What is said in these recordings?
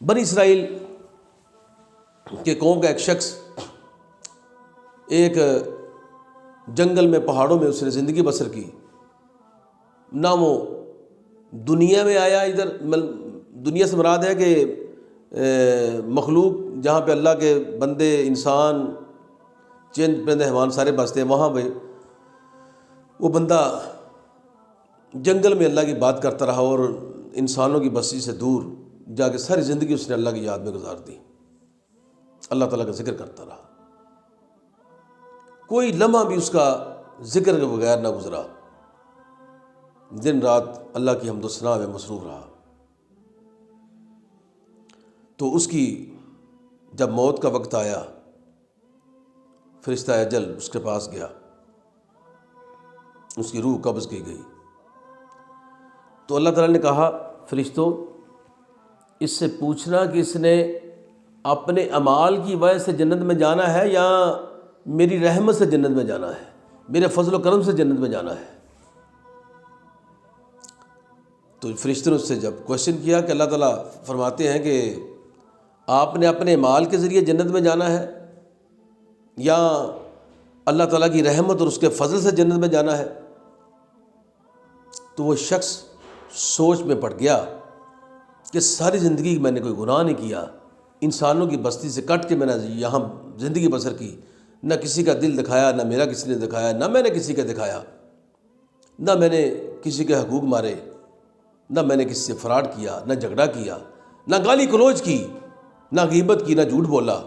بنی اسرائیل کے قوم کا ایک شخص ایک جنگل میں پہاڑوں میں اس نے زندگی بسر کی، نہ وہ دنیا میں آیا، ادھر دنیا سے مراد ہے کہ مخلوق جہاں پہ اللہ کے بندے انسان چند پرندے حیوان سارے بستے ہیں، وہاں پہ وہ بندہ جنگل میں اللہ کی بات کرتا رہا اور انسانوں کی بستی سے دور جا کے ساری زندگی اس نے اللہ کی یاد میں گزار دی، اللہ تعالیٰ کا ذکر کرتا رہا، کوئی لمحہ بھی اس کا ذکر کے بغیر نہ گزرا، دن رات اللہ کی حمد و ثنا میں مصروف رہا۔ تو اس کی جب موت کا وقت آیا، فرشتہ اجل اس کے پاس گیا، اس کی روح قبض کی گئی، تو اللہ تعالیٰ نے کہا فرشتوں اس سے پوچھنا کہ اس نے اپنے اعمال کی وجہ سے جنت میں جانا ہے یا میری رحمت سے جنت میں جانا ہے، میرے فضل و کرم سے جنت میں جانا ہے۔ تو فرشتے نے اس سے جب کوشچن کیا کہ اللہ تعالیٰ فرماتے ہیں کہ آپ نے اپنے اعمال کے ذریعے جنت میں جانا ہے یا اللہ تعالیٰ کی رحمت اور اس کے فضل سے جنت میں جانا ہے، تو وہ شخص سوچ میں پڑ گیا کہ ساری زندگی میں نے کوئی گناہ نہیں کیا، انسانوں کی بستی سے کٹ کے میں نے یہاں زندگی بسر کی، نہ کسی کا دل دکھایا، نہ میرا کسی نے دکھایا، نہ میں نے کسی کا دکھایا، نہ میں نے کسی کے حقوق مارے، نہ میں نے کسی سے فراڈ کیا، نہ جھگڑا کیا، نہ گالی گلوچ کی، نہ غیبت کی، نہ جھوٹ بولا،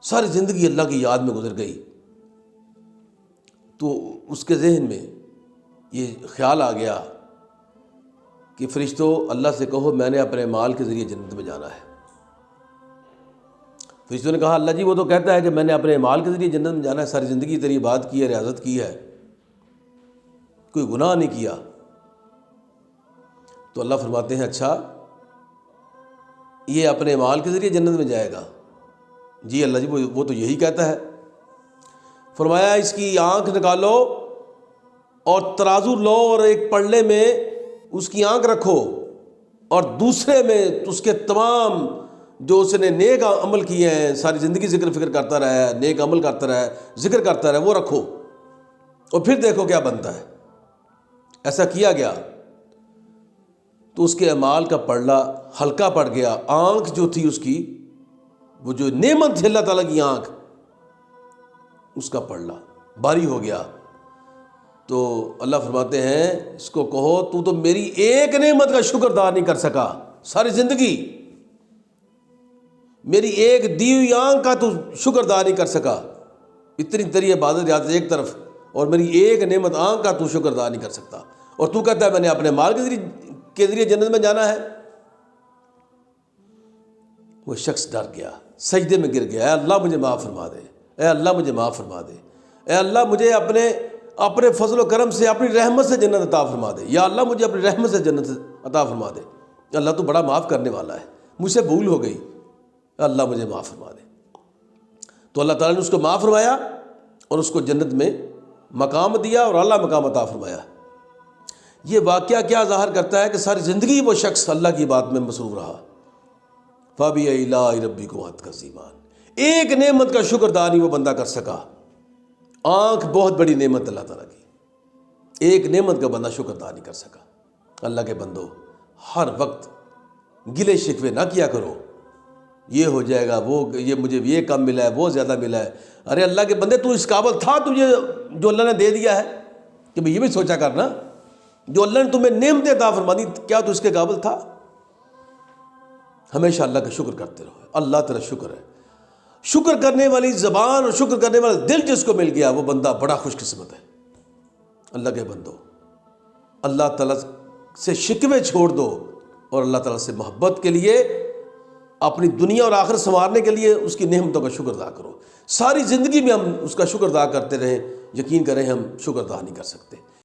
ساری زندگی اللہ کی یاد میں گزر گئی۔ تو اس کے ذہن میں یہ خیال آ گیا کہ فرشتوں اللہ سے کہو میں نے اپنے مال کے ذریعے جنت میں جانا ہے۔ فرشتوں نے کہا اللہ جی وہ تو کہتا ہے کہ میں نے اپنے مال کے ذریعے جنت میں جانا ہے، ساری زندگی تیری بات کی ہے، ریاضت کی ہے، کوئی گناہ نہیں کیا۔ تو اللہ فرماتے ہیں اچھا یہ اپنے مال کے ذریعے جنت میں جائے گا؟ جی اللہ جی وہ تو یہی کہتا ہے۔ فرمایا اس کی آنکھ نکالو اور ترازو لو اور ایک پلڑے میں اس کی آنکھ رکھو اور دوسرے میں اس کے تمام جو اس نے نیک عمل کیے ہیں، ساری زندگی ذکر فکر کرتا رہا ہے، نیک عمل کرتا رہا ہے، ذکر کرتا رہا ہے، وہ رکھو اور پھر دیکھو کیا بنتا ہے۔ ایسا کیا گیا تو اس کے اعمال کا پلڑا ہلکا پڑ گیا، آنکھ جو تھی اس کی، وہ جو نعمت تھی اللہ تعالیٰ کی آنکھ، اس کا پلڑا بھاری ہو گیا۔ تو اللہ فرماتے ہیں اس کو کہو تو میری ایک نعمت کا شکر ادا نہیں کر سکا ساری زندگی، میری ایک دی ہوئی آنکھ کا تو شکر ادا نہیں کر سکا، اتنی تیری عبادت یاد ایک طرف اور میری ایک نعمت آنکھ کا تو شکر ادا نہیں کر سکتا، اور تو کہتا ہے میں نے اپنے مال کے ذریعے جنت میں جانا ہے۔ وہ شخص ڈر گیا، سجدے میں گر گیا، اے اللہ مجھے معاف فرما دے، اے اللہ مجھے معاف فرما دے، اے اللہ مجھے اپنے فضل و کرم سے اپنی رحمت سے جنت عطا فرما دے، یا اللہ مجھے اپنی رحمت سے جنت عطا فرما دے، اللہ تو بڑا معاف کرنے والا ہے، مجھ سے بھول ہو گئی، اللہ مجھے معاف فرما دے۔ تو اللہ تعالیٰ نے اس کو معاف فرمایا اور اس کو جنت میں مقام دیا اور اعلیٰ مقام عطا فرمایا۔ یہ واقعہ کیا ظاہر کرتا ہے کہ ساری زندگی وہ شخص اللہ کی بات میں مصروف رہا۔ فَبِأَيِّ آلَاءِ رَبِّكُمَا تُكَذِّبَانِ، ایک نعمت کا شکر ادا نہیں وہ بندہ کر سکا۔ آنکھ بہت بڑی نعمت اللہ تعالیٰ کی، ایک نعمت کا بندہ شکر ادا نہیں کر سکا۔ اللہ کے بندو ہر وقت گلے شکوے نہ کیا کرو، یہ ہو جائے گا، یہ مجھے یہ کم ملا ہے، وہ زیادہ ملا ہے۔ ارے اللہ کے بندے تو اس قابل تھا تجھے جو اللہ نے دے دیا ہے، کہ یہ بھی سوچا کرنا جو اللہ نے تمہیں نعمتیں عطا فرما دی، کیا تو اس کے قابل تھا؟ ہمیشہ اللہ کا شکر کرتے رہو، اللہ تیرا شکر ہے۔ شکر کرنے والی زبان اور شکر کرنے والا دل جس کو مل گیا وہ بندہ بڑا خوش قسمت ہے۔ اللہ کے بندو اللہ تعالیٰ سے شکوے چھوڑ دو اور اللہ تعالیٰ سے محبت کے لیے اپنی دنیا اور آخرت سنوارنے کے لیے اس کی نعمتوں کا شکر ادا کرو۔ ساری زندگی میں ہم اس کا شکر ادا کرتے رہیں، یقین کریں ہم شکر ادا نہیں کر سکتے۔